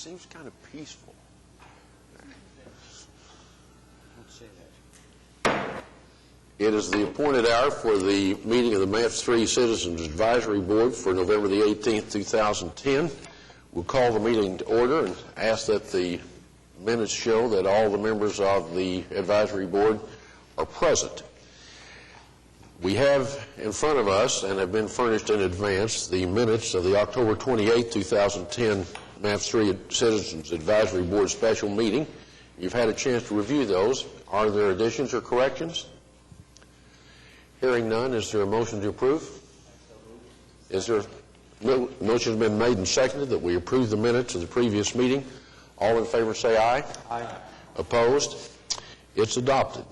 seems kind of peaceful. It is the appointed hour for the meeting of the MAPS 3 Citizens Advisory Board for November the 18th, 2010. We'll call the meeting to order and ask that the minutes show that all the members of the advisory board are present. We have in front of us, and have been furnished in advance, the minutes of the October 28, 2010 MAPS 3 Citizens Advisory Board special meeting. You've had a chance to review those. Are there additions or corrections? Hearing none, is there a motion to approve? Is there no motion has been made and seconded that we approve the minutes of the previous meeting? All in favor say aye. Aye. Opposed? It's adopted.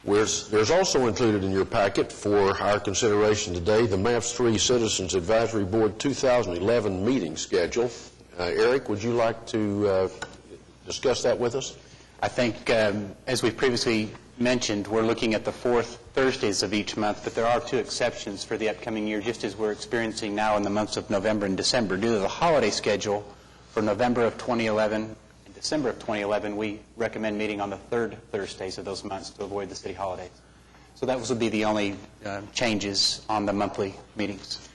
There's also included in your packet for our consideration today the MAPS 3 Citizens Advisory Board 2011 meeting schedule. Eric, would you like to discuss that with us? I think, as we previously mentioned, we're looking at the fourth Thursdays of each month, but there are two exceptions for the upcoming year, just as we're experiencing now in the months of November and December. Due to the holiday schedule for November of 2011 and December of 2011, we recommend meeting on the third Thursdays of those months to avoid the city holidays. So that would be the only changes on the monthly meetings.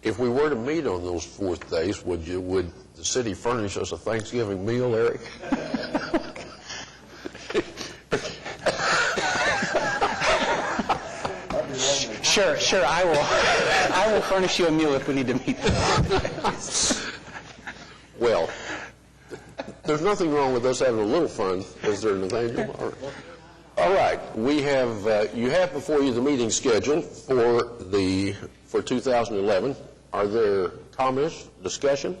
If we were to meet on those fourth days, would the city furnish us a Thanksgiving meal, Eric? Sure. I will furnish you a meal if we need to meet. Well, there's nothing wrong with us having a little fun, is there, Nathaniel? All right. We have you have before you the meeting schedule for 2011. Are there comments, discussion?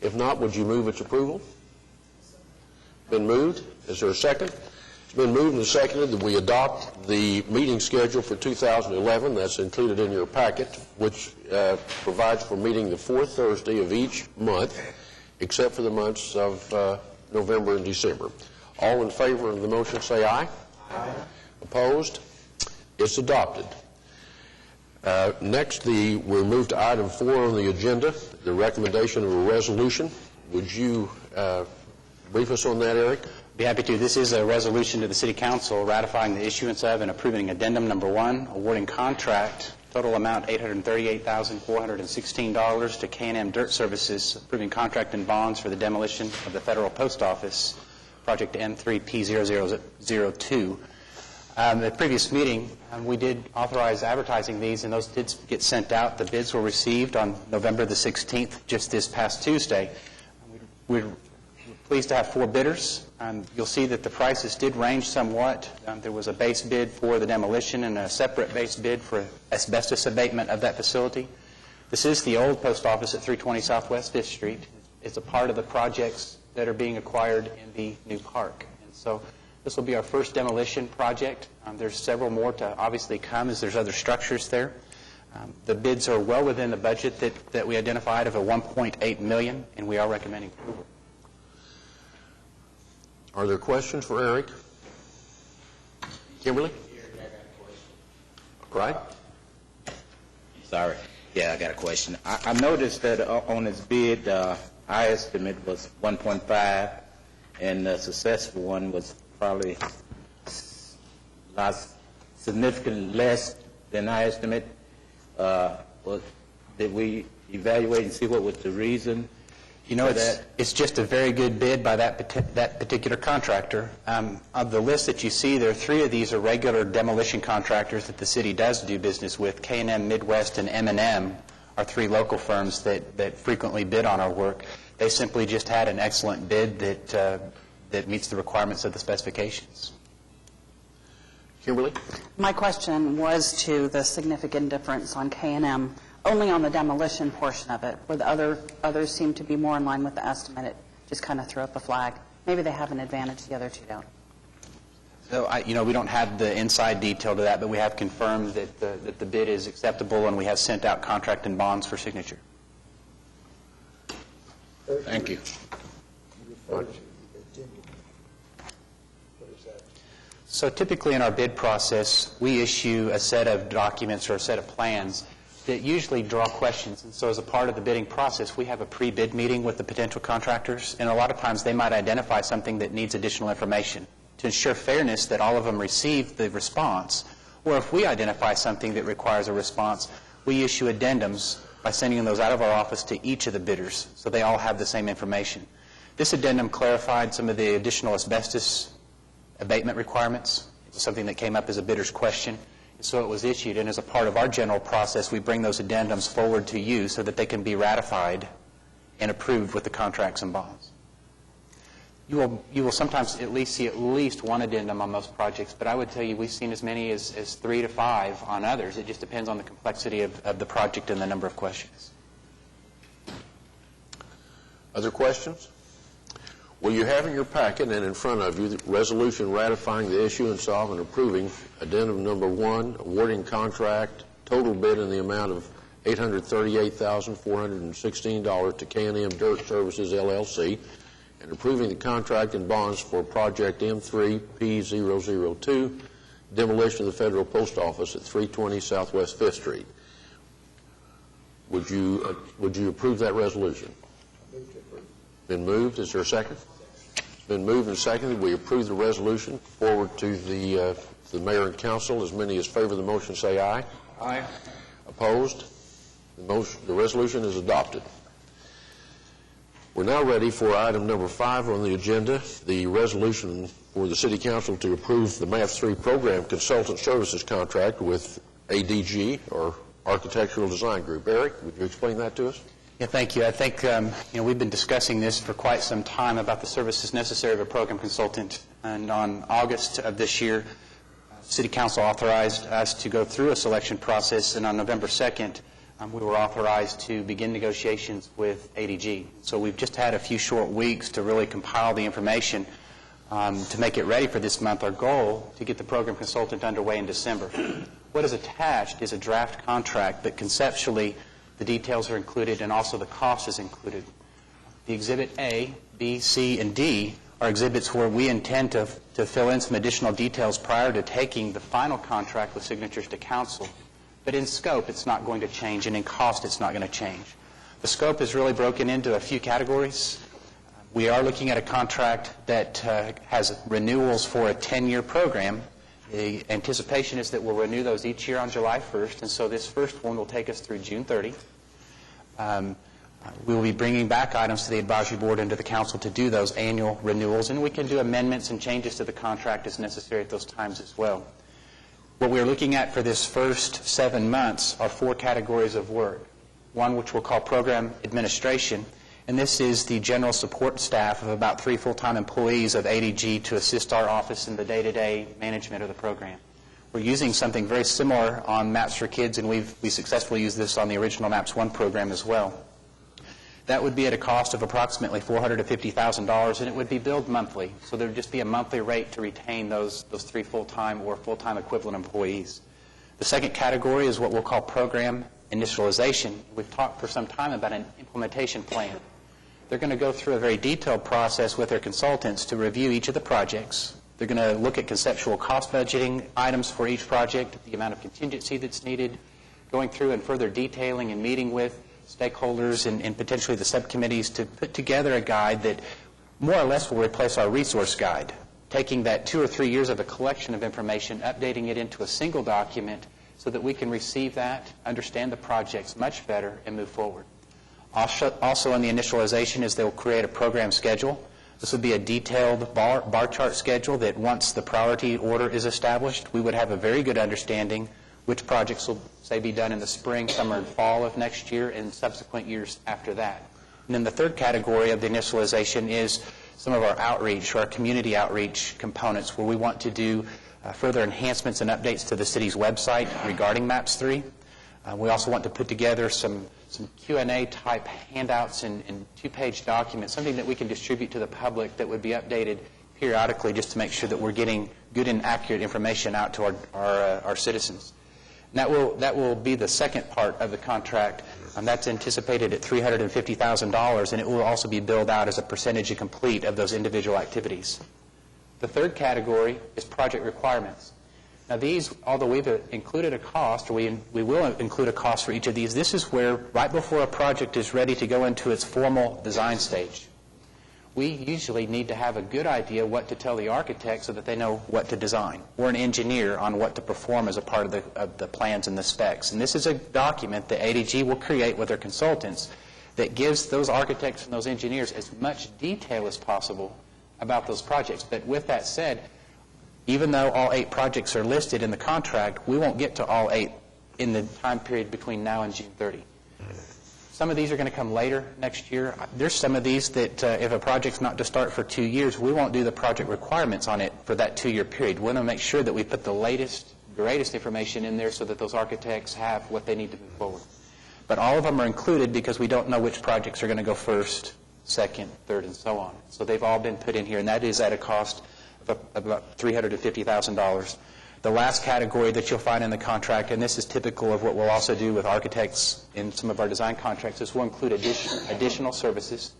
If not, would you move its approval? Been moved. Is there a second? It's been moved and seconded that we adopt the meeting schedule for 2011. That's included in your packet, which provides for meeting the fourth Thursday of each month, except for the months of November and December. All in favor of the motion say aye. Aye. Opposed? It's adopted. Next, we'll move to item 4 on the agenda, the recommendation of a resolution. Would you brief us on that, Eric? Be happy to. This is a resolution to the City Council ratifying the issuance of and approving addendum number 1, awarding contract, total amount $838,416 to K&M Dirt Services, approving contract and bonds for the demolition of the Federal Post Office, project M3P0002. The previous meeting, we did authorize advertising these, and those did get sent out. The bids were received on November the 16th, just this past Tuesday. We're pleased to have 4 bidders. You'll see that the prices did range somewhat. There was a base bid for the demolition and a separate base bid for asbestos abatement of that facility. This is the old post office at 320 Southwest 5th Street. It's a part of the projects that are being acquired in the new park. And so this will be our first demolition project. There's several more to obviously come as there's other structures there. The bids are well within the budget that we identified of a $1.8 million, and we are recommending approval. Are there questions for Eric? Kimberly? Right? Sorry. Yeah, I got a question. I noticed that on his bid, our estimate was 1.5, and the successful one was probably significantly less than our estimate. Did we evaluate and see what was the reason? You know, it's just a very good bid by that particular contractor. Of the list that you see there, 3 of these are regular demolition contractors that the city does do business with. K&M, Midwest, and M&M are 3 local firms that frequently bid on our work. They simply just had an excellent bid that meets the requirements of the specifications. Kimberly? My question was to the significant difference on K&M, only on the demolition portion of it, where the others seem to be more in line with the estimate. It just kind of threw up a flag. Maybe they have an advantage, the other 2 don't. So, we don't have the inside detail to that, but we have confirmed that the bid is acceptable, and we have sent out contract and bonds for signature. Thank you. So typically in our bid process, we issue a set of documents or a set of plans that usually draw questions. And so as a part of the bidding process, we have a pre-bid meeting with the potential contractors, and a lot of times they might identify something that needs additional information. To ensure fairness that all of them receive the response, or if we identify something that requires a response, we issue addendums by sending those out of our office to each of the bidders so they all have the same information. This addendum clarified some of the additional asbestos abatement requirements. It was something that came up as a bidder's question. So it was issued, and as a part of our general process, we bring those addendums forward to you so that they can be ratified and approved with the contracts and bonds. You will sometimes at least see at least one addendum on most projects, but I would tell you we've seen as many as 3 to 5 on others. It just depends on the complexity of the project and the number of questions. Other questions? Well, you have in your packet and in front of you the resolution ratifying the issuance of and approving addendum number 1, awarding contract, total bid in the amount of $838,416 to K&M Dirt Services, LLC, and approving the contract and bonds for project M3P002, demolition of the Federal Post Office at 320 Southwest 5th Street. Would you approve that resolution? Been moved. Is there a second? It's been moved and seconded. We approve the resolution. Forward to the mayor and council. As many as favor the motion say aye. Aye. Opposed? The resolution is adopted. We're now ready for item number 5 on the agenda, the resolution for the City Council to approve the MAPS 3 Program Consultant Services Contract with ADG, or Architectural Design Group. Eric, would you explain that to us? Yeah, thank you. I think we've been discussing this for quite some time about the services necessary of a program consultant. And on August of this year, City Council authorized us to go through a selection process, and on November 2nd, we were authorized to begin negotiations with ADG. So we've just had a few short weeks to really compile the information to make it ready for this month. Our goal to get the program consultant underway in December. What is attached is a draft contract that conceptually the details are included and also the cost is included. The Exhibit A, B, C, and D are exhibits where we intend to fill in some additional details prior to taking the final contract with signatures to council. But in scope, it's not going to change, and in cost, it's not going to change. The scope is really broken into a few categories. We are looking at a contract that has renewals for a 10-year program. The anticipation is that we'll renew those each year on July 1st, and so this first one will take us through June 30. We will be bringing back items to the advisory board and to the council to do those annual renewals, and we can do amendments and changes to the contract as necessary at those times as well. What we're looking at for this first 7 months are 4 categories of work. One which we'll call program administration, and this is the general support staff of about 3 full-time employees of ADG to assist our office in the day-to-day management of the program. We're using something very similar on MAPS for Kids, and we successfully used this on the original MAPS 1 program as well. That would be at a cost of approximately $450,000, and it would be billed monthly. So there would just be a monthly rate to retain those 3 full-time or full-time equivalent employees. The second category is what we'll call program initialization. We've talked for some time about an implementation plan. They're going to go through a very detailed process with their consultants to review each of the projects. They're going to look at conceptual cost budgeting items for each project, the amount of contingency that's needed, going through and further detailing and meeting with stakeholders and potentially the subcommittees to put together a guide that more or less will replace our resource guide, taking that 2 or 3 years of a collection of information, updating it into a single document so that we can receive that, understand the projects much better, and move forward. Also in the initialization is they'll create a program schedule. This would be a detailed bar chart schedule that once the priority order is established, we would have a very good understanding which projects will, say, be done in the spring, summer, and fall of next year, and subsequent years after that. And then the third category of the initialization is some of our outreach, or our community outreach components, where we want to do further enhancements and updates to the city's website regarding MAPS 3. We also want to put together some Q&A type handouts and 2-page documents, something that we can distribute to the public that would be updated periodically just to make sure that we're getting good and accurate information out to our citizens. And that will be the second part of the contract, and that's anticipated at $350,000, and it will also be billed out as a percentage of complete of those individual activities. The third category is project requirements. Now these, although we've included a cost, or we will include a cost for each of these, this is where, right before a project is ready to go into its formal design stage, we usually need to have a good idea what to tell the architect so that they know what to design, or an engineer on what to perform as a part of the plans and the specs. And this is a document that ADG will create with their consultants that gives those architects and those engineers as much detail as possible about those projects. But with that said, even though all 8 projects are listed in the contract, we won't get to all 8 in the time period between now and June 30. Some of these are going to come later next year. There's some of these that if a project's not to start for 2 years, we won't do the project requirements on it for that 2-year period. We want to make sure that we put the latest, greatest information in there so that those architects have what they need to move forward. But all of them are included because we don't know which projects are going to go first, second, third, and so on. So they've all been put in here, and that is at a cost of about $350,000. The last category that you'll find in the contract, and this is typical of what we'll also do with architects in some of our design contracts, is we'll include additional services.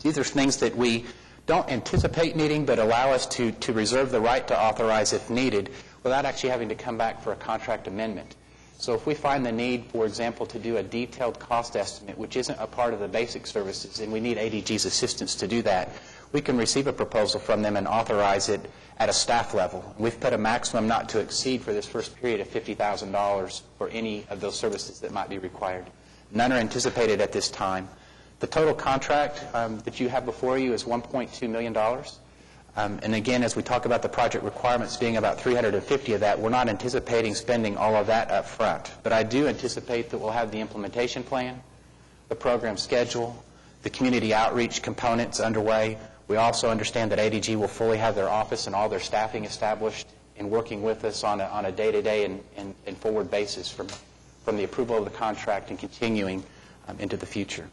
These are things that we don't anticipate needing, but allow us to reserve the right to authorize if needed without actually having to come back for a contract amendment. So if we find the need, for example, to do a detailed cost estimate, which isn't a part of the basic services, and we need ADG's assistance to do that, we can receive a proposal from them and authorize it at a staff level. We've put a maximum not to exceed for this first period of $50,000 for any of those services that might be required. None are anticipated at this time. The total contract that you have before you is $1.2 million. And again, as we talk about the project requirements being about $350 of that, we're not anticipating spending all of that up front. But I do anticipate that we'll have the implementation plan, the program schedule, the community outreach components underway. We also understand that ADG will fully have their office and all their staffing established in working with us on a day-to-day and forward basis from the approval of the contract and continuing into the future.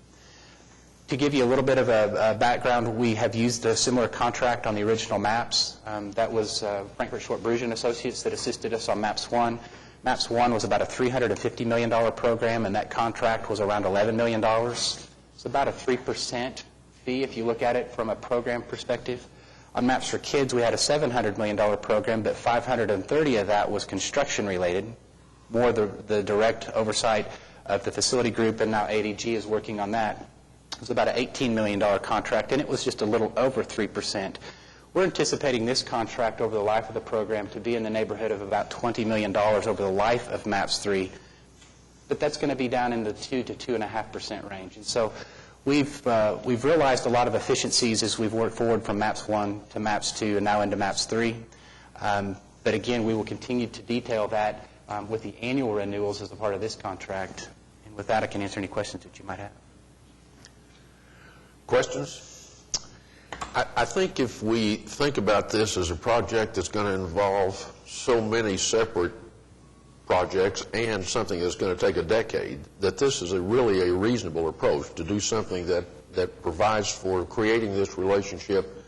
To give you a little bit of a background, we have used a similar contract on the original maps. That was Frankfurt Short Bruges and Associates that assisted us on MAPS 1. MAPS 1 was about a $350 million program, and that contract was around $11 million. It's about a 3% fee if you look at it from a program perspective. On Maps for Kids, we had a $700 million program, but $530 of that was construction related, more the direct oversight of the facility group, and now ADG is working on that. It was about an $18 million contract, and it was just a little over 3%. We're anticipating this contract over the life of the program to be in the neighborhood of about $20 million over the life of MAPS 3, but that's going to be down in the 2 to 2.5% range. And so we've realized a lot of efficiencies as we've worked forward from MAPS 1 to MAPS 2 and now into MAPS 3. But again, we will continue to detail that with the annual renewals as a part of this contract. And with that, I can answer any questions that you might have. Questions? I think if we think about this as a project that's going to involve so many separate projects and something that's going to take a decade, that this is really a reasonable approach to do something that provides for creating this relationship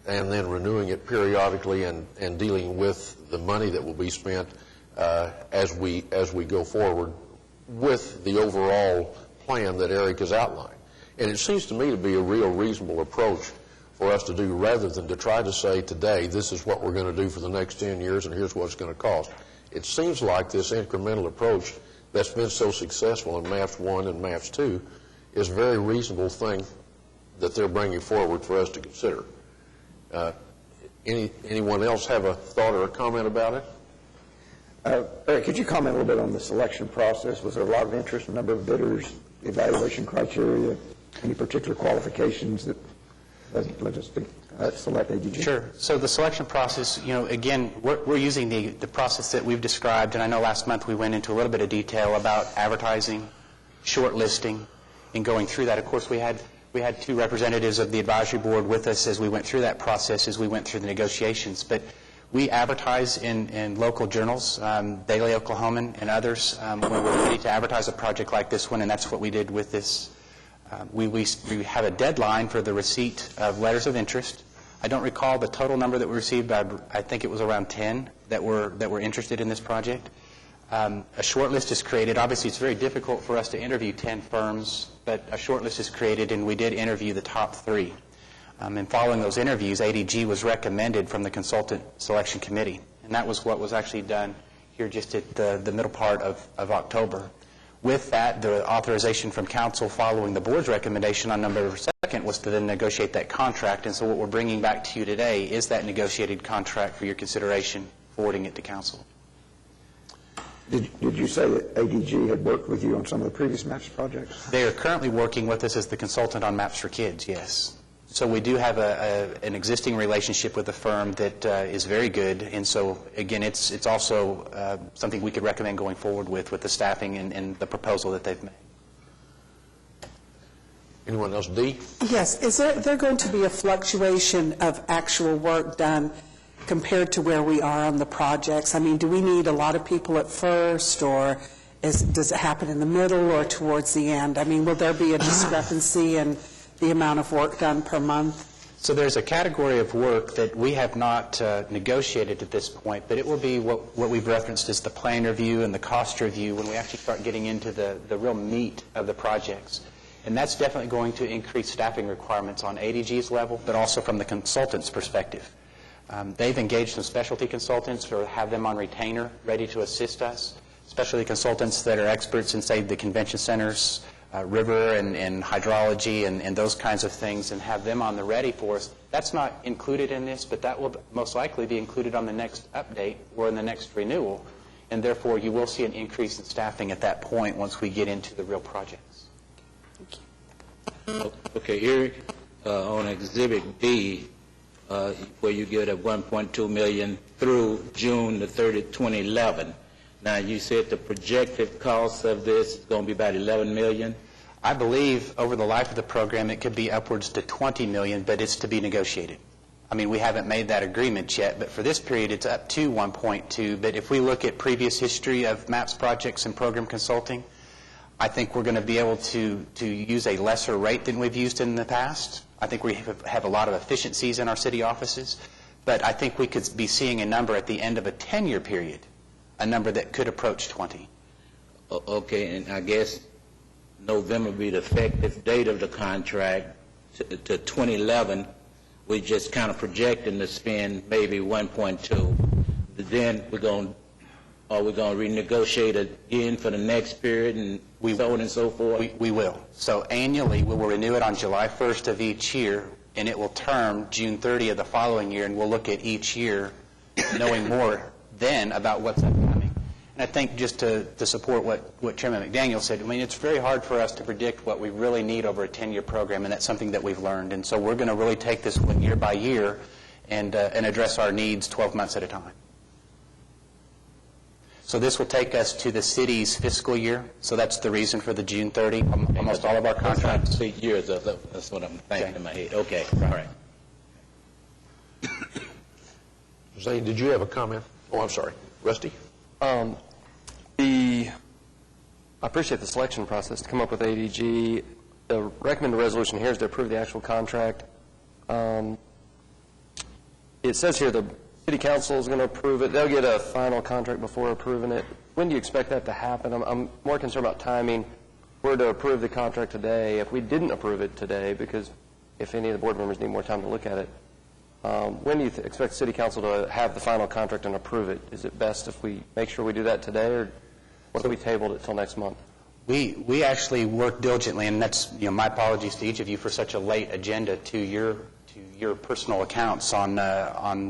and then renewing it periodically and dealing with the money that will be spent as we go forward with the overall plan that Eric has outlined. And it seems to me to be a real reasonable approach for us to do, rather than to try to say today, this is what we're going to do for the next 10 years and here's what it's going to cost. It seems like this incremental approach that's been so successful in MAPS 1 and MAPS 2 is a very reasonable thing that they're bringing forward for us to consider. Anyone else have a thought or a comment about it? Eric, could you comment a little bit on the selection process? Was there a lot of interest, number of bidders, evaluation criteria, any particular qualifications that led us to select ADG? Sure. So the selection process, again, we're using the process that we've described, and I know last month we went into a little bit of detail about advertising, shortlisting, and going through that. Of course, we had 2 representatives of the advisory board with us as we went through that process, as we went through the negotiations. But we advertise in local journals, Daily Oklahoman and others, when we're ready to advertise a project like this one, and that's what we did with this. We have a deadline for the receipt of letters of interest. I don't recall the total number that we received, but I think it was around 10 that were interested in this project. A short list is created. Obviously, it's very difficult for us to interview 10 firms, but a short list is created, and we did interview the top 3. And following those interviews, ADG was recommended from the consultant selection committee. And that was what was actually done here just at the middle part of October. With that, the authorization from council following the board's recommendation on November 2nd was to then negotiate that contract. And so what we're bringing back to you today is that negotiated contract for your consideration, forwarding it to council. Did you say that ADG had worked with you on some of the previous MAPS projects? They are currently working with us as the consultant on Maps for Kids, yes. So we do have an existing relationship with the firm that is very good, and so, again, it's also something we could recommend going forward with the staffing and the proposal that they've made. Anyone else? Dee? Yes. Is there going to be a fluctuation of actual work done compared to where we are on the projects? I mean, do we need a lot of people at first, or does it happen in the middle or towards the end? I mean, will there be a discrepancy in the amount of work done per month? So there's a category of work that we have not negotiated at this point, but it will be what we've referenced as the plan review and the cost review when we actually start getting into the real meat of the projects. And that's definitely going to increase staffing requirements on ADG's level, but also from the consultant's perspective. They've engaged some specialty consultants or have them on retainer ready to assist us, specialty consultants that are experts in, say, the convention centers, river and hydrology and those kinds of things, and have them on the ready for us. That's not included in this, but that will most likely be included on the next update or in the next renewal, and therefore you will see an increase in staffing at that point once we get into the real projects. Okay, Eric, on Exhibit B, where you get a $1.2 million through June the 30th, 2011. Now, you said the projected cost of this is going to be about $11 million. I believe over the life of the program it could be upwards to $20 million, but it's to be negotiated. I mean, we haven't made that agreement yet, but for this period it's up to 1.2. But if we look at previous history of MAPS projects and program consulting, I think we're going to be able to use a lesser rate than we've used in the past. I think we have a lot of efficiencies in our city offices, but I think we could be seeing a number at the end of a 10-year period, a number that could approach 20. Okay, and I guess November will be the effective date of the contract to 2011. We're just kind of projecting to spend maybe 1.2. Then we're going to renegotiate again for the next period and so on and so forth? We will. So annually, we will renew it on July 1st of each year, and it will term June 30th of the following year, and we'll look at each year knowing more then about what's upcoming. And I think just to support what Chairman McDaniel said, I mean, it's very hard for us to predict what we really need over a 10-year program, and that's something that we've learned. And so we're going to really take this one year by year and address our needs 12 months at a time. So this will take us to the city's fiscal year. So that's the reason for the June 30. Almost all of our contracts. Years of, that's what I'm thinking in my head. Okay, all right. Zane, did you have a comment? Oh, I'm sorry. Rusty? I appreciate the selection process to come up with ADG. The recommended resolution here is to approve the actual contract. It says here the City Council is going to approve it. They'll get a final contract before approving it. When do you expect that to happen? I'm more concerned about timing. If we're to approve the contract today, if we didn't approve it today, because if any of the board members need more time to look at it, when do you expect City Council to have the final contract and approve it? Is it best if we make sure we do that today, or what if we tabled it till next month? We actually work diligently, and that's my apologies to each of you for such a late agenda to your personal accounts on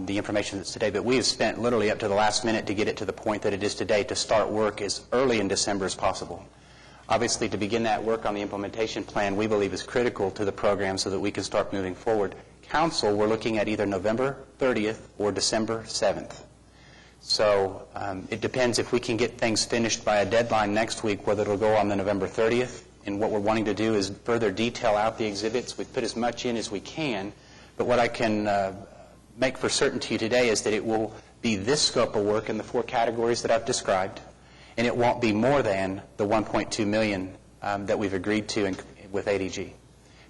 the information that's today. But we have spent literally up to the last minute to get it to the point that it is today to start work as early in December as possible. Obviously, to begin that work on the implementation plan, we believe is critical to the program so that we can start moving forward. Council, we're looking at either November 30th or December 7th. So it depends if we can get things finished by a deadline next week, whether it'll go on the November 30th. And what we're wanting to do is further detail out the exhibits. We've put as much in as we can. But what I can make for certain to you today is that it will be this scope of work in the 4 categories that I've described, and it won't be more than the $1.2 million that we've agreed to with ADG.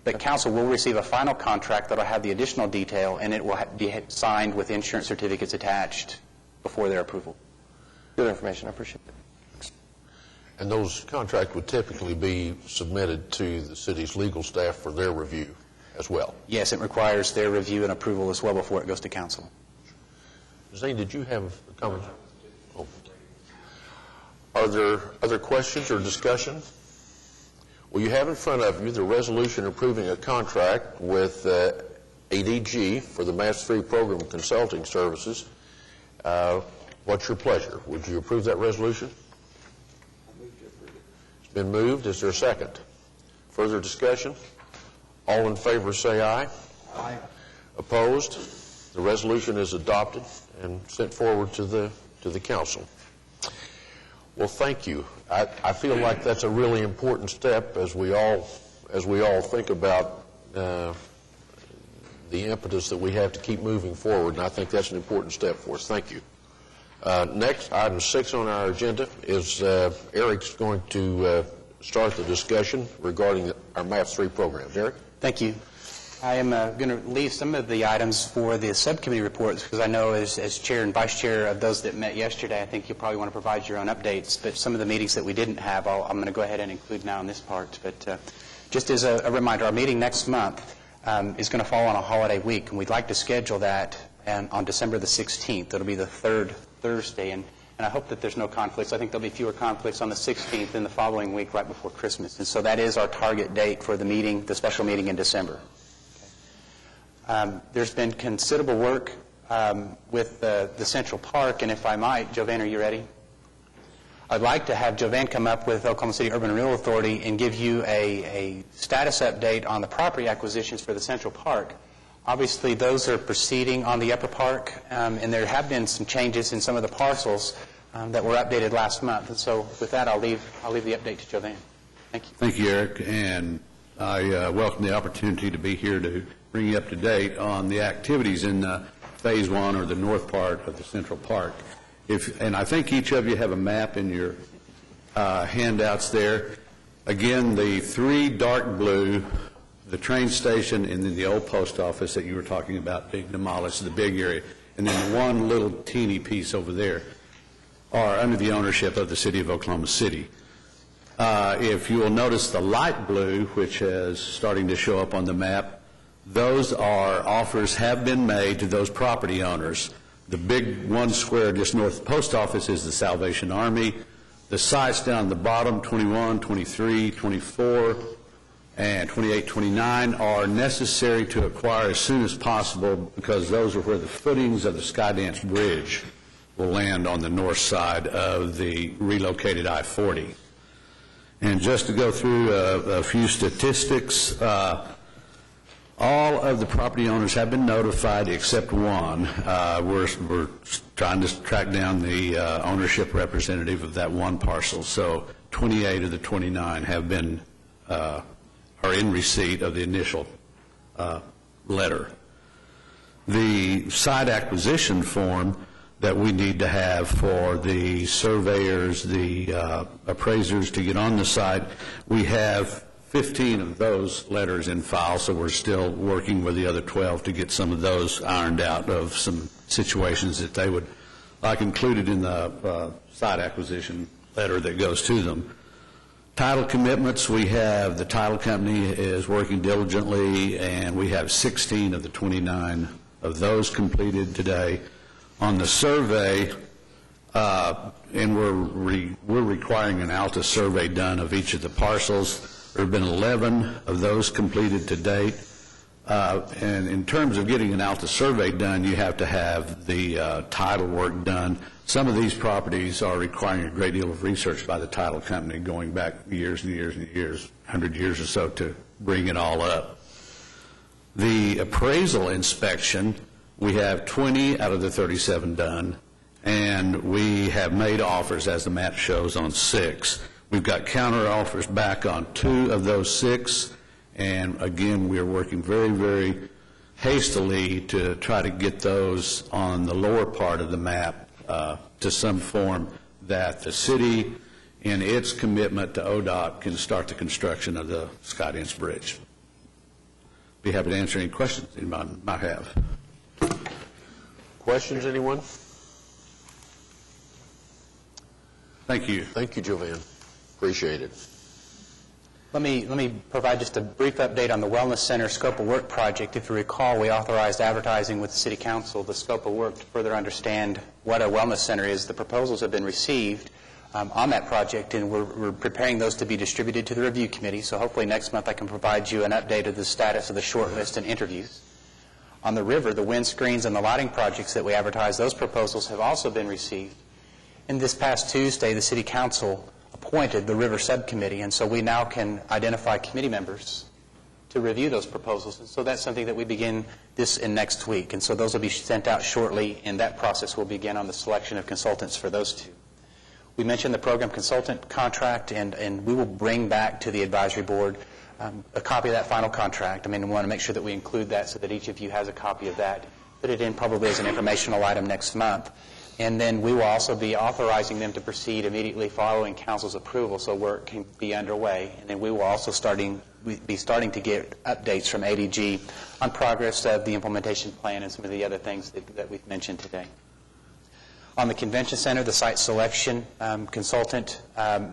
But Council will receive a final contract that will have the additional detail, and it will be signed with insurance certificates attached before their approval. Good information. I appreciate it. And those contracts would typically be submitted to the city's legal staff for their review as well. Yes, it requires their review and approval as well before it goes to Council. Zane, did you have a comment? Oh. Are there other questions or discussion? Well, you have in front of you the resolution approving a contract with ADG for the MAPS 3 program consulting services. What's your pleasure? Would you approve that resolution? It's been moved. Is there a second? Further discussion? All in favor say aye. Aye. Opposed? The resolution is adopted and sent forward to the council. Well, thank you. I feel like that's a really important step as we all think about the impetus that we have to keep moving forward, and I think that's an important step for us. Thank you. Next, item 6 on our agenda is Eric's going to start the discussion regarding our MAPS 3 programs. Eric? Thank you. I am going to leave some of the items for the subcommittee reports because I know as chair and vice chair of those that met yesterday, I think you'll probably want to provide your own updates. But some of the meetings that we didn't have, I'm going to go ahead and include now in this part. But just as a reminder, our meeting next month is going to fall on a holiday week, and we'd like to schedule that on December the 16th. It'll be the third Thursday, and I hope that there's no conflicts. I think there'll be fewer conflicts on the 16th than the following week right before Christmas. And so that is our target date for the meeting, the special meeting in December. There's been considerable work with the Central Park, and if I might, Jovan, are you ready? I'd like to have Jovan come up with Oklahoma City Urban Renewal Authority and give you a status update on the property acquisitions for the Central Park. Obviously, those are proceeding on the Upper Park, and there have been some changes in some of the parcels that were updated last month. And so with that, I'll leave the update to Jovan. Thank you. Thank you, Eric, and I welcome the opportunity to be here to bring you up to date on the activities in Phase 1 or the north part of the Central Park. And I think each of you have a map in your handouts there. Again, the 3 dark blue, the train station, and then the old post office that you were talking about being demolished, the big area, and then the one little teeny piece over there are under the ownership of the City of Oklahoma City. If you will notice the light blue, which is starting to show up on the map, those are offers have been made to those property owners. The big one square just north of the post office is the Salvation Army. The sites down the bottom, 21, 23, 24, and 28, 29, are necessary to acquire as soon as possible because those are where the footings of the Skydance Bridge will land on the north side of the relocated I-40. And just to go through a few statistics, all of the property owners have been notified except one. We're trying to track down the ownership representative of that one parcel. So 28 of the 29 have been are in receipt of the initial letter. The site acquisition form that we need to have for the surveyors, the appraisers to get on the site, we have 15 of those letters in file, so we're still working with the other 12 to get some of those ironed out of some situations that they would like included in the site acquisition letter that goes to them. Title commitments, we have the title company is working diligently, and we have 16 of the 29 of those completed today. On the survey, and we're requiring an ALTA survey done of each of the parcels. There have been 11 of those completed to date. And in terms of getting an ALTA survey done, you have to have the title work done. Some of these properties are requiring a great deal of research by the title company going back years and years and years, 100 years or so, to bring it all up. The appraisal inspection, we have 20 out of the 37 done, and we have made offers, as the map shows, on 6. We've got counter offers back on 2 of those 6, and again, we are working very, very hastily to try to get those on the lower part of the map to some form that the city, in its commitment to ODOT, can start the construction of the Skydance Bridge. Be happy to answer any questions anybody might have. Questions, anyone? Thank you. Thank you, Jovan. Appreciate it. Let me provide just a brief update on the Wellness Center Scope of Work project. If you recall, we authorized advertising with the City Council the scope of work to further understand what a wellness center is. The proposals have been received on that project, and we're preparing those to be distributed to the review committee. So hopefully next month I can provide you an update of the status of the shortlist and interviews. On the river, the windscreens and the lighting projects that we advertised, those proposals have also been received. And this past Tuesday, the City Council appointed the River Subcommittee, and so we now can identify committee members to review those proposals. And so that's something that we begin this and next week. And so those will be sent out shortly, and that process will begin on the selection of consultants for those two. We mentioned the program consultant contract, and we will bring back to the advisory board a copy of that final contract. I mean, we want to make sure that we include that so that each of you has a copy of that. Put it in probably as an informational item next month. And then we will also be authorizing them to proceed immediately following council's approval so work can be underway. And then we will also be starting to get updates from ADG on progress of the implementation plan and some of the other things that we've mentioned today. On the convention center, the site selection consultant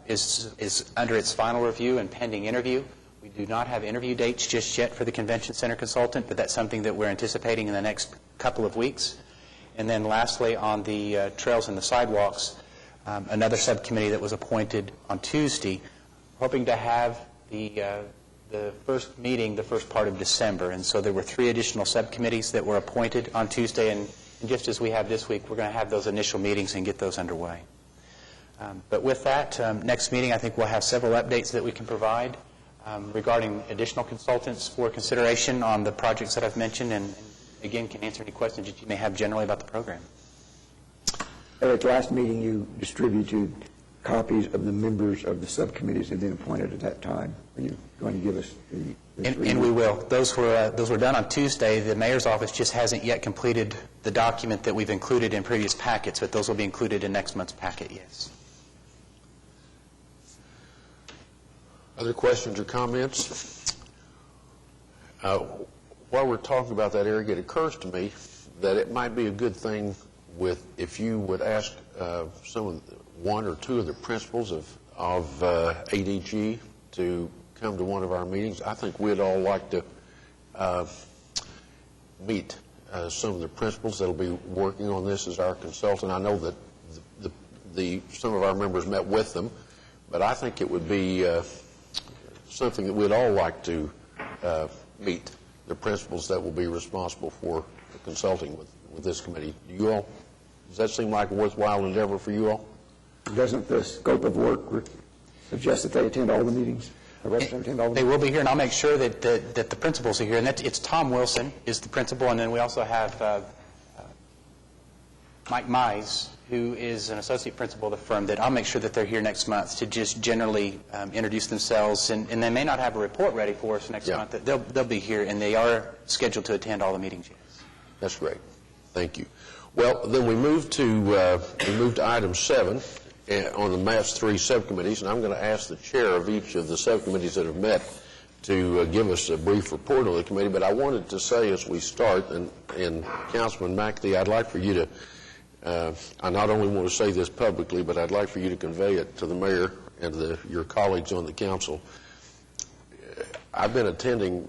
is under its final review and pending interview. We do not have interview dates just yet for the convention center consultant, but that's something that we're anticipating in the next couple of weeks. And then lastly, on the trails and the sidewalks, another subcommittee that was appointed on Tuesday, hoping to have the first meeting the first part of December. And so there were 3 additional subcommittees that were appointed on Tuesday, and just as we have this week, we're going to have those initial meetings and get those underway. But with that, next meeting, I think we'll have several updates that we can provide regarding additional consultants for consideration on the projects that I've mentioned, and again, can answer any questions that you may have generally about the program. Eric, last meeting you distributed copies of the members of the subcommittees that had been appointed at that time. Are you going to give us the And we will. Those were done on Tuesday. The mayor's office just hasn't yet completed the document that we've included in previous packets, but those will be included in next month's packet, yes. Other questions or comments? While we're talking about that, Eric, it occurs to me that it might be a good thing if you would ask one or two of the principals of ADG to come to one of our meetings. I think we'd all like to meet some of the principals that will be working on this as our consultant. I know that some of our members met with them, but I think it would be something that we'd all like to meet the principals that will be responsible for consulting with this committee. Does that seem like a worthwhile endeavor for you all? Doesn't the scope of work suggest that they attend all the meetings? They will be here, and I'll make sure that the principals are here. And it's Tom Wilson is the principal, and then we also have Mike Mize, who is an associate principal of the firm, that I'll make sure that they're here next month to just generally introduce themselves. And they may not have a report ready for us next month. They'll be here, and they are scheduled to attend all the meetings, yes. That's great. Thank you. Well, then we move to item 7 on the MAPS 3 subcommittees, and I'm going to ask the chair of each of the subcommittees that have met to give us a brief report on the committee. But I wanted to say as we start, and Councilman McAtee, I'd like for you to I not only want to say this publicly, but I'd like for you to convey it to the mayor and your colleagues on the council. I've been attending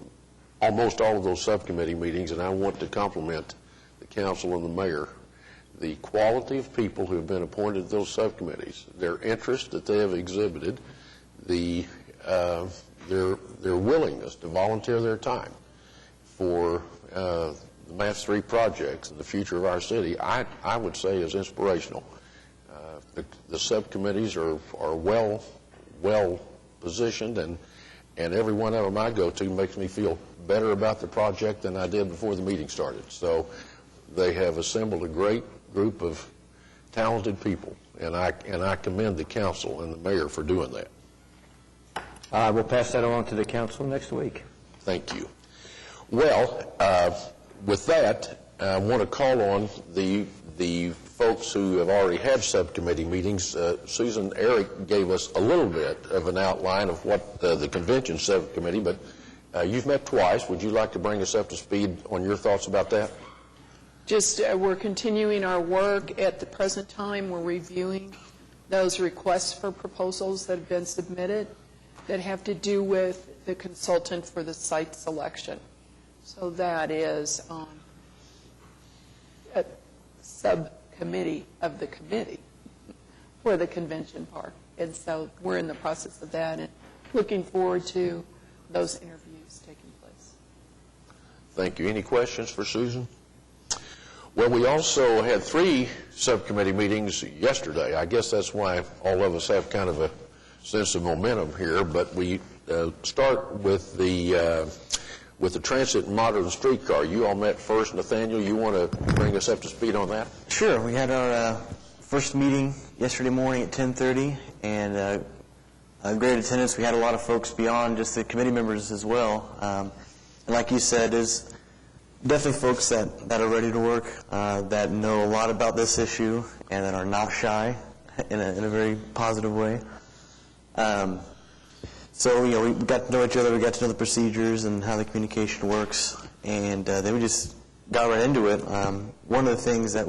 almost all of those subcommittee meetings, and I want to compliment the council and the mayor. The quality of people who have been appointed to those subcommittees, their interest that they have exhibited, their willingness to volunteer their time for the MAPS 3 projects and the future of our city, I would say is inspirational. The subcommittees are well positioned, and every one of them I go to makes me feel better about the project than I did before the meeting started. So they have assembled a great group of talented people, and I commend the council and the mayor for doing that. We'll pass that on to the council next week. Thank you. Well, with that, I want to call on the folks who have already had subcommittee meetings. Susan, Eric gave us a little bit of an outline of what the convention subcommittee, but you've met twice. Would you like to bring us up to speed on your thoughts about that? Just we're continuing our work. At the present time, we're reviewing those requests for proposals that have been submitted. that have to do with the consultant for the site selection. So that is a subcommittee of the committee for the convention park. And so we're in the process of that and looking forward to those interviews taking place. Thank you. Any questions for Susan? Well, we also had 3 subcommittee meetings yesterday. I guess that's why all of us have kind of a sense of momentum here. But we start with the transit and modern streetcar. You all met first. Nathaniel, you want to bring us up to speed on that? Sure. We had our first meeting yesterday morning at 10:30, and great attendance. We had a lot of folks beyond just the committee members as well. And like you said, there's definitely folks that are ready to work, that know a lot about this issue, and that are not shy in a very positive way. So, we got to know each other, we got to know the procedures and how the communication works, and then we just got right into it. One of the things that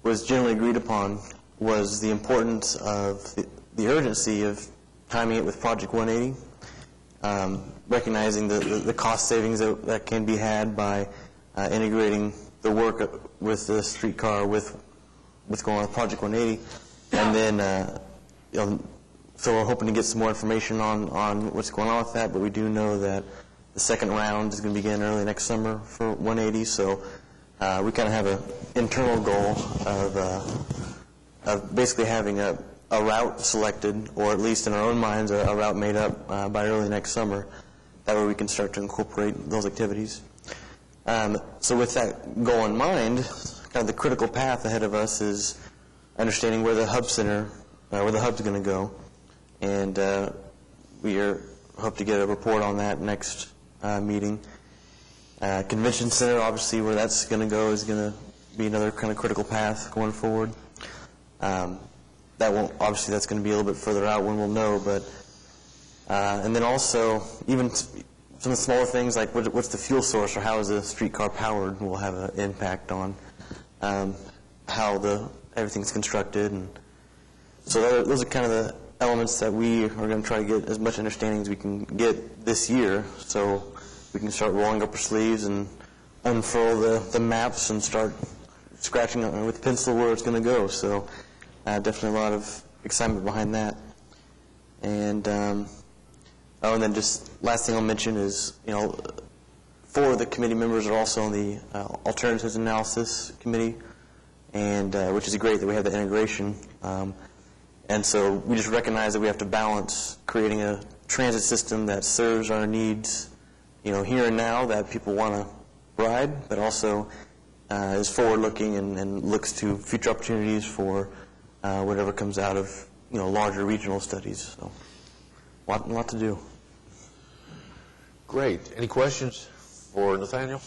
was generally agreed upon was the importance of the urgency of timing it with Project 180, recognizing the cost savings that can be had by integrating the work with the streetcar with going on with Project 180, and then so we're hoping to get some more information on what's going on with that, but we do know that the second round is going to begin early next summer for 180, so we kind of have an internal goal of basically having a route selected, or at least in our own minds, a route made up by early next summer. That way we can start to incorporate those activities. So with that goal in mind, kind of the critical path ahead of us is understanding where the hub's going to go. And we hope to get a report on that next meeting. Convention Center, obviously, where that's going to go is going to be another kind of critical path going forward. Obviously, that's going to be a little bit further out when we'll know, but and then also even some of the smaller things like what's the fuel source, or how is the streetcar powered, will have an impact on how everything's constructed. And so those are kind of the elements that we are going to try to get as much understanding as we can get this year, so we can start rolling up our sleeves and unfurl the maps and start scratching with pencil where it's going to go. So definitely a lot of excitement behind that. And and then just last thing I'll mention is, 4 of the committee members are also on the alternatives analysis committee, and which is great that we have the integration. And so we just recognize that we have to balance creating a transit system that serves our needs, here and now, that people want to ride, but also is forward-looking and looks to future opportunities for whatever comes out of, larger regional studies. So a lot to do. Great. Any questions for Nathaniel?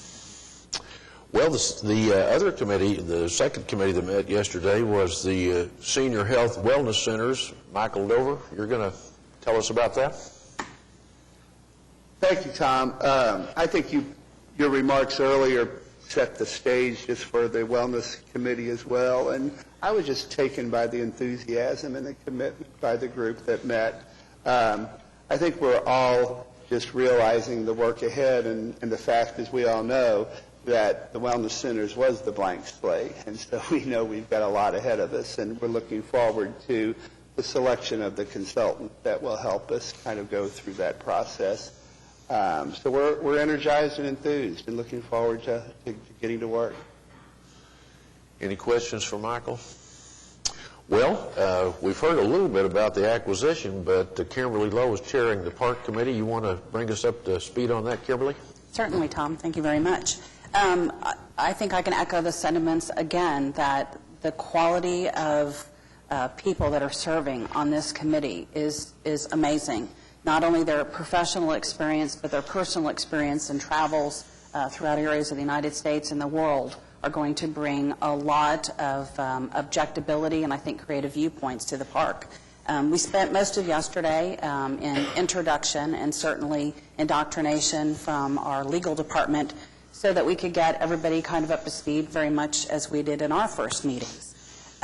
Well, the other committee, the second committee that met yesterday, was the Senior Health Wellness Centers. Michael Dover, you're going to tell us about that? Thank you, Tom. I think your remarks earlier set the stage just for the Wellness Committee as well, and I was just taken by the enthusiasm and the commitment by the group that met. I think we're all just realizing the work ahead, and the fact, as we all know, that the Wellness Centers was the blank slate, and so we know we've got a lot ahead of us, and we're looking forward to the selection of the consultant that will help us kind of go through that process. So we're energized and enthused and looking forward to getting to work. Any questions for Michael? Well, we've heard a little bit about the acquisition, but Kimberly Lowe is chairing the Park Committee. You want to bring us up to speed on that, Kimberly? Certainly, Tom. Thank you very much. I think I can echo the sentiments again that the quality of people that are serving on this committee is amazing. Not only their professional experience, but their personal experience and travels throughout areas of the United States and the world are going to bring a lot of objectability and I think creative viewpoints to the park. We spent most of yesterday in introduction and certainly indoctrination from our legal department so that we could get everybody kind of up to speed very much as we did in our first meetings.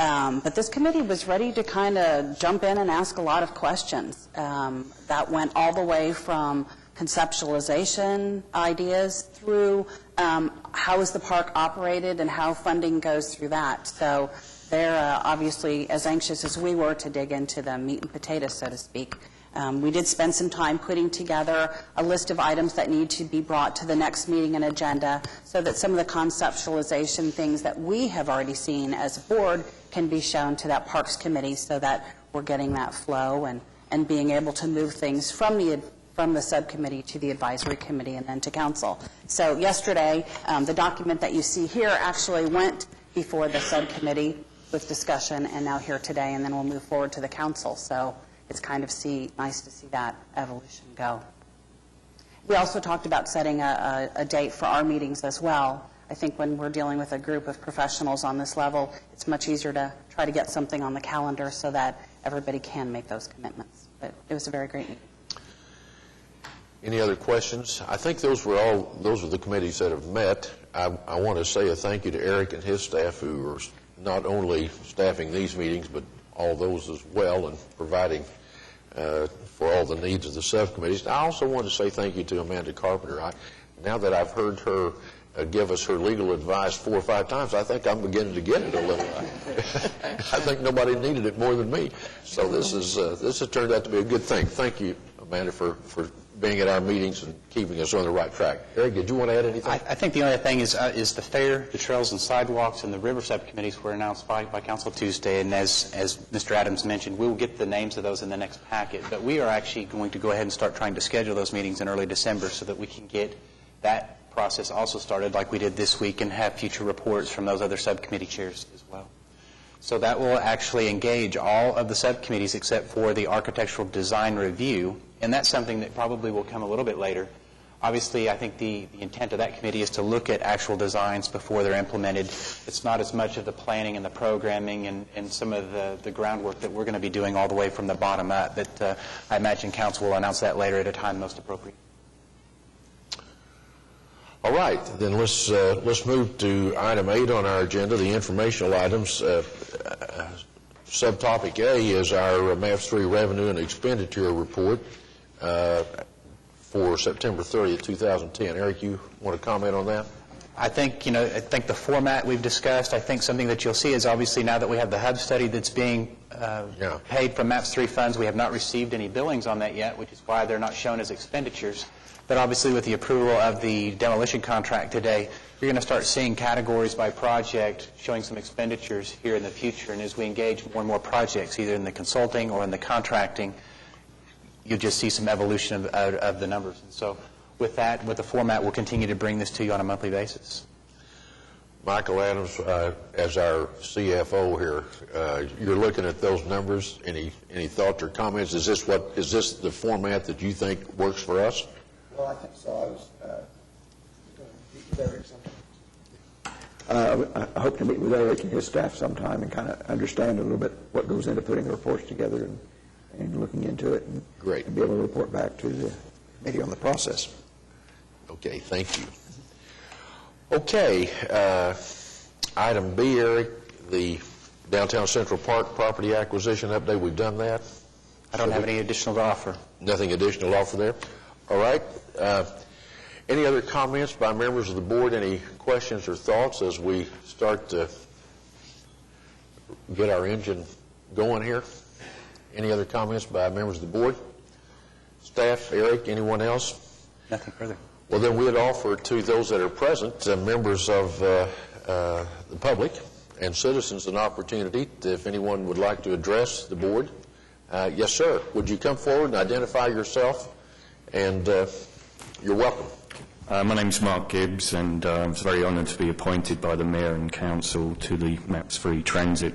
But this committee was ready to kind of jump in and ask a lot of questions. That went all the way from conceptualization ideas through how is the park operated and how funding goes through that. So they're obviously as anxious as we were to dig into the meat and potatoes, so to speak. We did spend some time putting together a list of items that need to be brought to the next meeting and agenda so that some of the conceptualization things that we have already seen as a board can be shown to that Parks Committee so that we're getting that flow and being able to move things from the subcommittee to the advisory committee and then to council. So yesterday, the document that you see here actually went before the subcommittee with discussion and now here today, and then we'll move forward to the council. So it's kind of nice to see that evolution go. We also talked about setting a date for our meetings as well. I think when we're dealing with a group of professionals on this level, it's much easier to try to get something on the calendar so that everybody can make those commitments. But it was a very great meeting. Any other questions? I think those are the committees that have met. I want to say a thank you to Eric and his staff who are not only staffing these meetings, but all those as well and providing for all the needs of the subcommittees. I also want to say thank you to Amanda Carpenter. Now that I've heard her give us her legal advice 4 or 5 times, I think I'm beginning to get it a little. I think nobody needed it more than me. So this has turned out to be a good thing. Thank you, Amanda, for being at our meetings and keeping us on the right track. Eric, did you want to add anything? I think the only thing is the fair, the trails and sidewalks, and the river subcommittees were announced by Council Tuesday, and as Mr. Adams mentioned, we will get the names of those in the next packet. But we are actually going to go ahead and start trying to schedule those meetings in early December so that we can get that process also started like we did this week and have future reports from those other subcommittee chairs as well. So that will actually engage all of the subcommittees except for the architectural design review, and that's something that probably will come a little bit later. Obviously, I think the intent of that committee is to look at actual designs before they're implemented. It's not as much of the planning and the programming and some of the groundwork that we're going to be doing all the way from the bottom up, but I imagine Council will announce that later at a time most appropriate. All right, then let's move to item 8 on our agenda, the informational items. Subtopic A is our MAPS 3 revenue and expenditure report for September 30th, 2010. Eric, you want to comment on that? I think the format we've discussed, I think something that you'll see is obviously now that we have the hub study that's being paid from MAPS 3 funds, we have not received any billings on that yet, which is why they're not shown as expenditures. But obviously with the approval of the demolition contract today, you're going to start seeing categories by project showing some expenditures here in the future. And as we engage more and more projects, either in the consulting or in the contracting, you'll just see some evolution of the numbers. And so with that, with the format, we'll continue to bring this to you on a monthly basis. Michael Adams, as our CFO here, you're looking at those numbers. Any thoughts or comments? Is this the format that you think works for us? Well, I think so. I was going to meet with Eric sometime. I hope to meet with Eric and his staff sometime and kind of understand a little bit what goes into putting the reports together and looking into it. And, Great. And be able to report back to the committee on the process. Okay, thank you. Okay, item B, Eric, the Downtown Central Park property acquisition update. We've done that. I don't have any additional to offer. Nothing additional to offer there? All right. Any other comments by members of the board? Any questions or thoughts as we start to get our engine going here? Any other comments by members of the board? Staff, Eric, anyone else? Nothing further. Well, then we'd offer to those that are present, members of the public and citizens, an opportunity if anyone would like to address the board. Yes, sir. Would you come forward and identify yourself? And you're welcome. My name's Mark Gibbs, and I was very honoured to be appointed by the Mayor and Council to the MAPS 3 Transit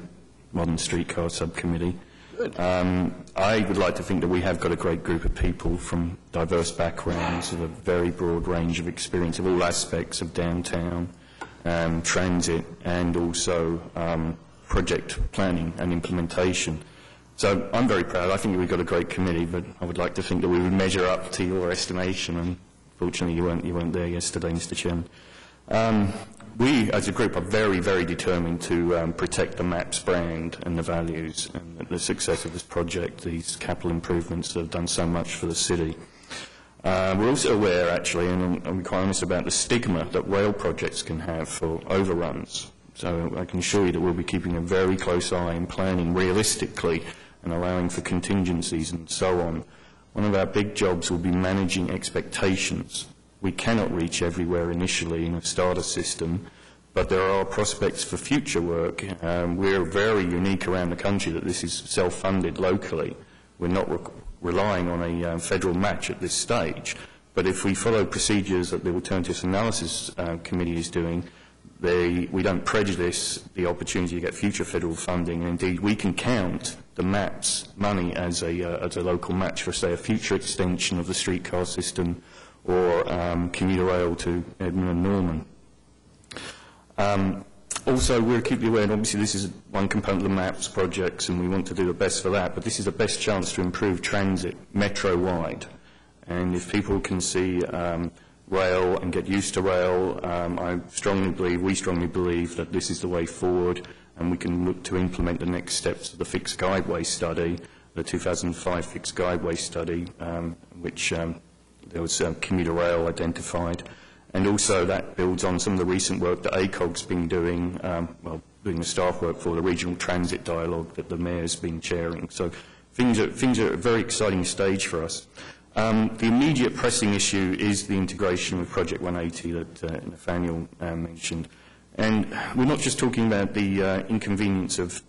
Modern Streetcar Subcommittee. Good. I would like to think that we have got a great group of people from diverse backgrounds with a very broad range of experience of all aspects of downtown, transit, and also project planning and implementation. So I'm very proud. I think we've got a great committee, but I would like to think that we would measure up to your estimation, and fortunately you weren't there yesterday, Mr. Chairman. we, as a group, are very, very determined to protect the MAPS brand and the values and the success of this project, these capital improvements that have done so much for the city. We're also aware, actually, and I'm quite honest about the stigma that rail projects can have for overruns. So I can assure you that we'll be keeping a very close eye and planning realistically and allowing for contingencies and so on. One of our big jobs will be managing expectations. We cannot reach everywhere initially in a starter system, but there are prospects for future work. We're very unique around the country that this is self-funded locally. We're not relying on a federal match at this stage, but if we follow procedures that the Alternatives Analysis Committee is doing, we don't prejudice the opportunity to get future federal funding, and indeed we can count the MAPS money as a local match for, say, a future extension of the streetcar system or commuter rail to Edmonton and Norman. Also, we're acutely aware, and obviously this is one component of the MAPS projects, and we want to do the best for that, but this is the best chance to improve transit metro-wide. And if people can see rail and get used to rail, we strongly believe that this is the way forward, and we can look to implement the next steps of the Fixed Guideway Study, the 2005 Fixed Guideway Study, which there was commuter rail identified. And also that builds on some of the recent work that ACOG's been doing, doing the staff work for the Regional Transit Dialogue that the Mayor's been chairing. So things are at a very exciting stage for us. The immediate pressing issue is the integration with Project 180 that Nathaniel mentioned. And we're not just talking about the inconvenience of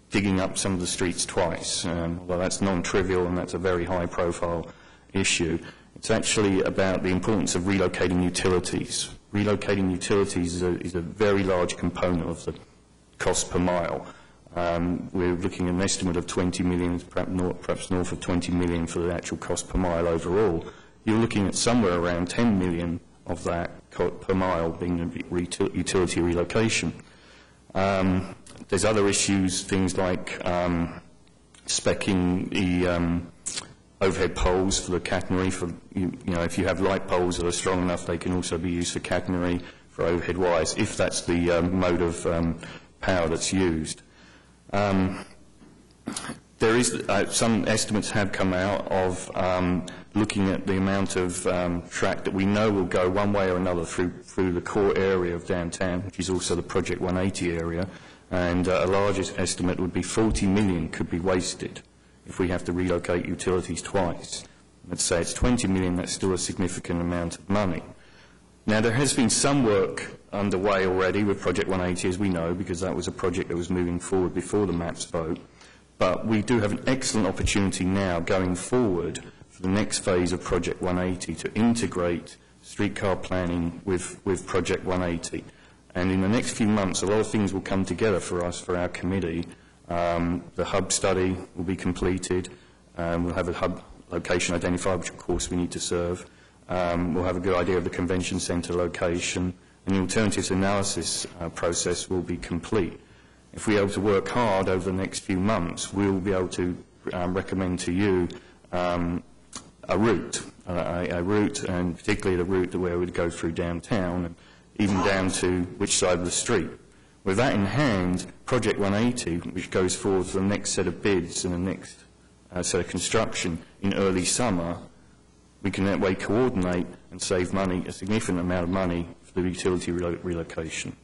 digging up some of the streets twice, although that's non-trivial and that's a very high-profile issue. It's actually about the importance of relocating utilities. Relocating utilities is a very large component of the cost per mile. We're looking at an estimate of 20 million, perhaps north of 20 million for the actual cost per mile overall. You're looking at somewhere around 10 million of that per mile being utility relocation. There's other issues, things like speccing the overhead poles for the catenary. If you have light poles that are strong enough, they can also be used for catenary for overhead wires, if that's the mode of power that's used. There is some estimates have come out of looking at the amount of track that we know will go one way or another through the core area of downtown, which is also the Project 180 area, and a largest estimate would be 40 million could be wasted if we have to relocate utilities twice. Let's say it's 20 million, that's still a significant amount of money. Now, there has been some work underway already with Project 180, as we know, because that was a project that was moving forward before the MAPS vote. But we do have an excellent opportunity now going forward for the next phase of Project 180 to integrate streetcar planning with Project 180. And in the next few months, a lot of things will come together for us, for our committee. The hub study will be completed. We'll have a hub location identified, which of course we need to serve. We'll have a good idea of the convention centre location, and the alternatives analysis process will be complete. If we're able to work hard over the next few months, we'll be able to recommend to you a route, and particularly the route where we'd go through downtown, and even down to which side of the street. With that in hand, Project 180, which goes forward for the next set of bids and the next set of construction in early summer, we can that way coordinate and save money, a significant amount of money for the utility relocation.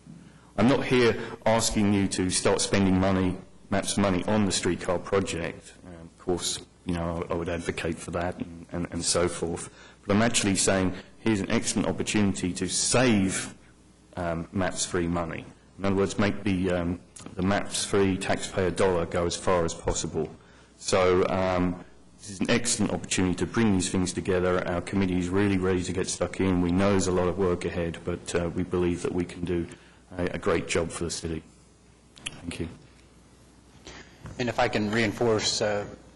I'm not here asking you to start spending money, MAPS money, on the streetcar project. Of course, I would advocate for that and so forth. But I'm actually saying here's an excellent opportunity to save MAPS-free money. In other words, make the MAPS-free taxpayer dollar go as far as possible. So this is an excellent opportunity to bring these things together. Our committee is really ready to get stuck in. We know there's a lot of work ahead, but we believe that we can do a great job for the city. Thank you. And if I can reinforce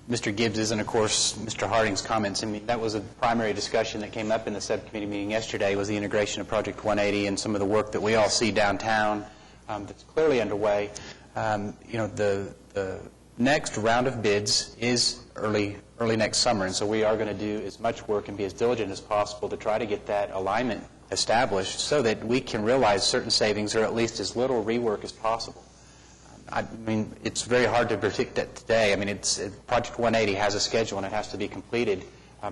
Mr. Gibbs's and, of course, Mr. Harding's comments, I mean, that was a primary discussion that came up in the subcommittee meeting yesterday, was the integration of Project 180 and some of the work that we all see downtown that's clearly underway. The next round of bids is early next summer, and so we are going to do as much work and be as diligent as possible to try to get that alignment established so that we can realize certain savings or at least as little rework as possible. I mean, it's very hard to predict that today. I mean, Project 180 has a schedule and it has to be completed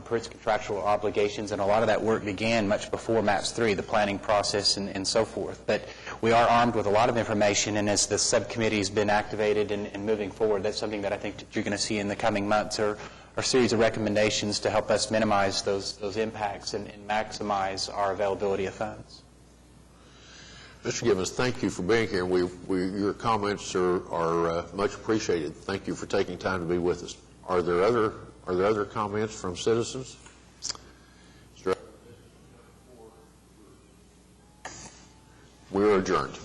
per its contractual obligations, and a lot of that work began much before MAPS 3, the planning process and so forth. But we are armed with a lot of information, and as the subcommittee has been activated and moving forward, that's something that I think that you're going to see in the coming months are a series of recommendations to help us minimize those impacts and maximize our availability of funds. Mr. Gibbons, thank you for being here. Your comments are much appreciated. Thank you for taking time to be with us. Are there other comments from citizens? We're adjourned.